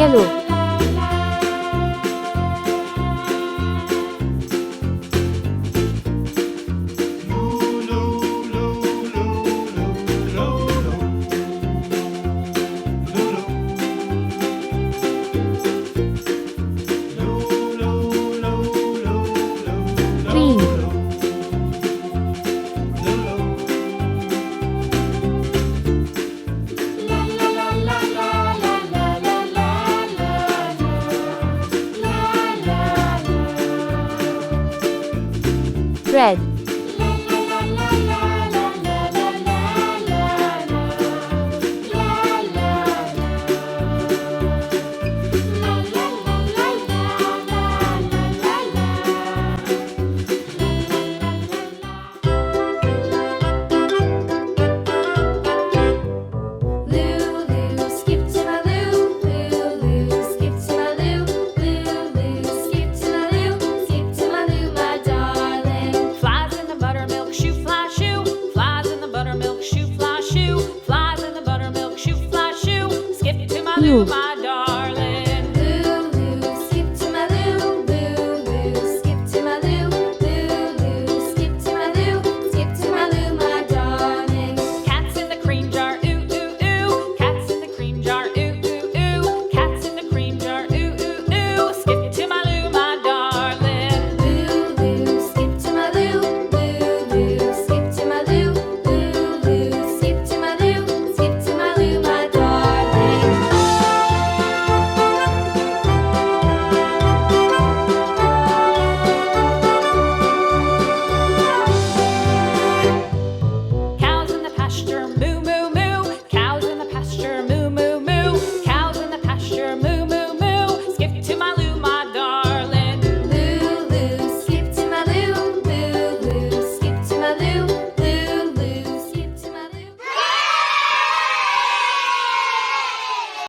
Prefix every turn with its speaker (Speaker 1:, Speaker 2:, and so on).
Speaker 1: Yellow. Green. Red.
Speaker 2: Lulu, skip to my loo. Lulu, skip to my loo. Lulu, skip to my loo. Skip to my loo, my darling.
Speaker 3: Flies in the buttermilk shoe, fly shoe. Flies in the buttermilk shoe, fly shoe. Flies in the buttermilk shoe, fly shoe. Skip to my
Speaker 1: Blue.
Speaker 3: loo, my